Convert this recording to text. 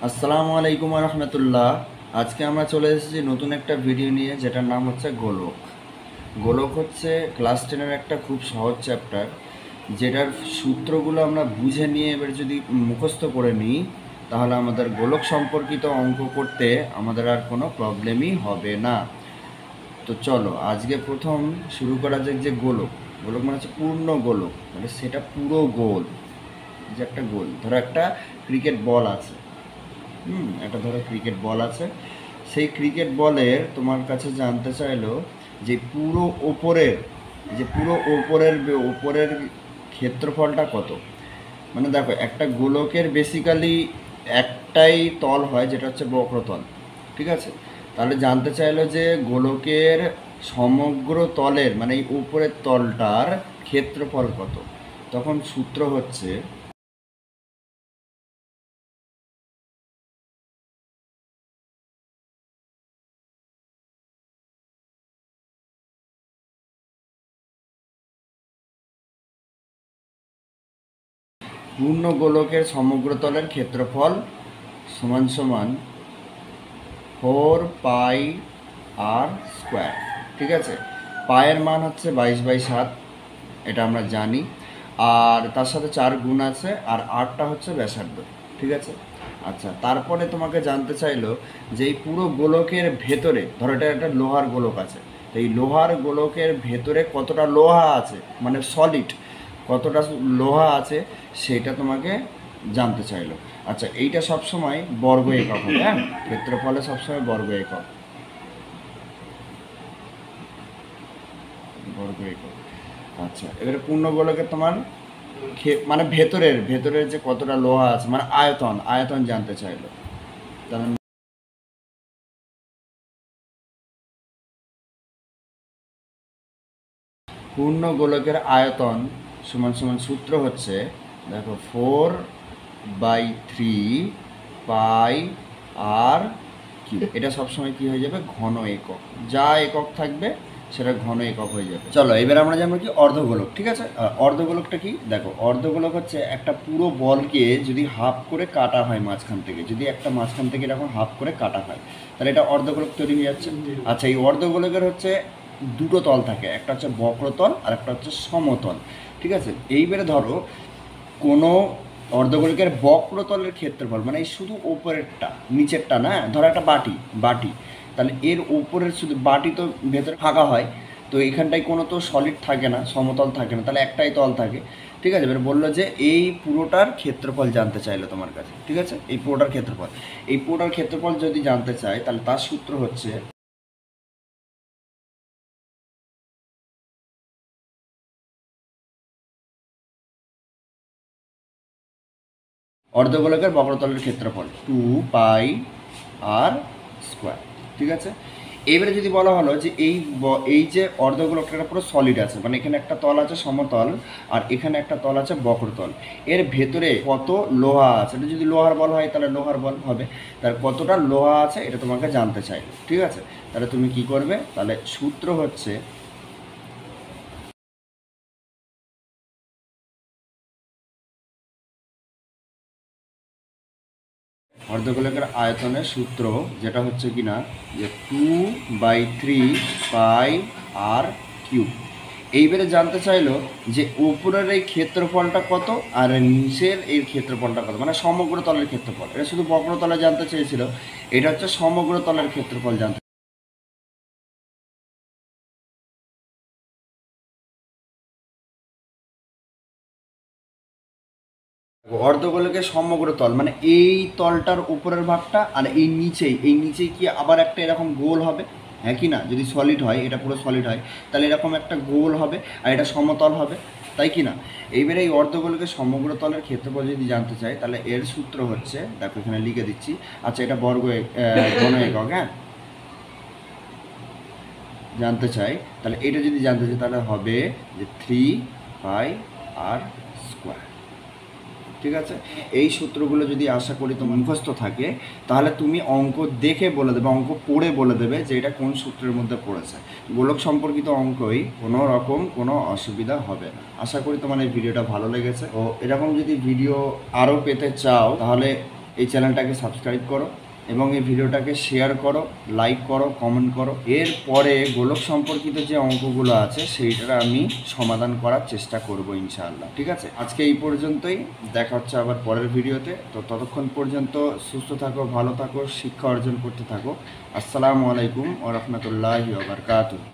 আসসালামু আলাইকুম রহমতুল্লাহ। আজকে আমরা চলে এসেছি নতুন একটা ভিডিও নিয়ে, যেটার নাম হচ্ছে গোলক। গোলক হচ্ছে ক্লাস 10-এর একটা খুব সহজ চ্যাপ্টার, যেটার সূত্রগুলো আমরা বুঝে নিয়ে এবার যদি মুখস্থ করে নিই, তাহলে আমাদের গোলক সম্পর্কিত অঙ্ক করতে আমাদের আর কোনো প্রবলেমই হবে না। তো চলো আজকে প্রথম শুরু করা যাক যে গোলক। গোলক মানে হচ্ছে পূর্ণ গোলক, মানে সেটা পুরো গোল। যে একটা গোল, ধরো একটা ক্রিকেট বল আছে, একটা ধরো ক্রিকেট বল আছে, সেই ক্রিকেট বলের তোমার কাছে জানতে চাইলো যে পুরো ওপরের ক্ষেত্রফলটা কত। মানে দেখো, একটা গোলকের বেসিক্যালি একটাই তল হয়, যেটা হচ্ছে বক্রতল। ঠিক আছে, তাহলে জানতে চাইলো যে গোলকের সমগ্র তলের, মানে এই উপরের তলটার ক্ষেত্রফল কত। তখন সূত্র হচ্ছে পূর্ণ গোলকের সমগ্র তলের ক্ষেত্রফল সমান সমান 4πr²। ঠিক আছে, পায়ের মান হচ্ছে 22/7, এটা আমরা জানি। আর তার সাথে 4 গুণ আছে, আর 8টা হচ্ছে ব্যাসার্ধ। ঠিক আছে, আচ্ছা, তারপরে তোমাকে জানতে চাইলো যে এই পুরো গোলকের ভেতরে, ধরো এটা একটা লোহার গোলক আছে, তো এই লোহার গোলকের ভেতরে কতটা লোহা আছে, মানে সলিড কতটা লোহা আছে, সেটা তোমাকে জানতে চাইলো। আচ্ছা, এইটা সবসময় বর্গ একক হবে, হ্যাঁ, ক্ষেত্রফলে সবসময় বর্গ একক, বর্গ একক। আচ্ছা, এবারে পূর্ণ গোলকের তোমার মানে ভেতরের যে কতটা লোহা আছে, মানে আয়তন আয়তন জানতে চাইলো। তাহলে পূর্ণ গোলকের আয়তন সমান সমান সূত্র হচ্ছে, দেখো, 4/3 πr কিউব। এটা সবসময় কি হয়ে যাবে, ঘন একক। যা একক থাকবে সেটা ঘন একক হয়ে যাবে। চলো এবার আমরা জানবো কি অর্ধগোলক। ঠিক আছে, অর্ধগোলকটা কি, দেখো, অর্ধগোলক হচ্ছে একটা পুরো বলকে যদি হাফ করে কাটা হয় মাঝখান থেকে, যদি একটা মাঝখান থেকে এরকম হাফ করে কাটা হয়, তাহলে এটা অর্ধগোলক তৈরি হয়ে যাচ্ছে। আচ্ছা, এই অর্ধগোলকের হচ্ছে দুটো তল থাকে, একটা হচ্ছে বক্রতল আর একটা হচ্ছে সমতল। ঠিক আছে, এইবারে ধরো কোনো অর্ধগোলকের বক্রতলের ক্ষেত্রফল, মানে এই শুধু ওপরেরটা, নিচেরটা না, ধরো একটা বাটি বাটি তাহলে এর উপরের শুধু বাটি তো ভেতরে ফাঁকা হয়, তো এখানটায় কোনো তো সলিড থাকে না, সমতল থাকে না, তাহলে একটাই তল থাকে। ঠিক আছে, এবার বললো যে এই পুরোটার ক্ষেত্রফল জানতে চাইলো তোমার কাছে। ঠিক আছে, এই পুরোটার ক্ষেত্রফল যদি জানতে চায়, তাহলে তার সূত্র হচ্ছে, অর্ধগোলকের বক্রতলের ক্ষেত্রফল 2πr²। ঠিক আছে, এবারে যদি বলা হলো যে এই যে অর্ধগোলকটা পুরো সলিড আছে, মানে এখানে একটা তল আছে সমতল, আর এখানে একটা তল আছে বক্রতল, এর ভেতরে কত লোহা আছে, এটা যদি লোহার বল হয় তাহলে লোহার বল হবে, তার কতটা লোহা আছে এটা তোমাকে জানতে চাইবে। ঠিক আছে, তাহলে তুমি কি করবে, তাহলে সূত্র হচ্ছে, অর্ধগোলকের আয়তনের সূত্র যেটা হচ্ছে কিনা, যে 2/3 πr কিউব। এইবারে জানতে চাইলো যে উপরের এই ক্ষেত্রফলটা কত আর নিচের এই ক্ষেত্রফলটা কত, মানে সমগ্র তলের ক্ষেত্রফল। এটা শুধু বক্রতলে জানতে চেয়েছিল, এটা হচ্ছে সমগ্র তলের ক্ষেত্রফল জানতে। অর্ধগোলকের সমগ্র তল মানে এই তলটার উপরের ভাগটা, আর এই নিচেই কি আবার একটা এরকম গোল হবে, হ্যাঁ কি না, যদি সলিড হয়, এটা পুরো সলিড হয়, তাহলে এরকম একটা গোল হবে, আর এটা সমতল হবে, তাই কি না। এইবারে এই অর্ধগোলকের সমগ্র তলের ক্ষেত্রফল যদি জানতে চাই, তাহলে এর সূত্র হচ্ছে, দেখো এখানে লিখে দিচ্ছি। আচ্ছা, এটা ঘন একক, হ্যাঁ, জানতে চাই, তাহলে এটা যদি জানতে চাই তাহলে হবে যে 3πr²। ঠিক আছে, এই সূত্রগুলো যদি আশা করি তোমার মুখস্থ থাকে, তাহলে তুমি অঙ্ক দেখে বলে দেবে, অঙ্ক পড়ে বলে দেবে যে এটা কোন সূত্রের মধ্যে পড়েছে। গোলক সম্পর্কিত অঙ্কই, কোনো রকম কোনো অসুবিধা হবে না। আশা করি তোমার এই ভিডিওটা ভালো লেগেছে। ও এরকম যদি ভিডিও আরও পেতে চাও, তাহলে এই চ্যানেলটাকে সাবস্ক্রাইব করো এবং এই ভিডিওটাকে শেয়ার করো, লাইক করো, কমেন্ট করো। এরপরে গোলক সম্পর্কিত যে অঙ্কগুলো আছে সেইটা আমি সমাধান করার চেষ্টা করব ইনশাআল্লাহ। ঠিক আছে, আজকে এই পর্যন্তই, দেখা হচ্ছে আবার পরের ভিডিওতে। তো ততক্ষণ পর্যন্ত সুস্থ থাকো, ভালো থাকো, শিক্ষা অর্জন করতে থাকো। আসসালামু আলাইকুম ওয়া রাহমাতুল্লাহি ওয়া বারাকাতুহু।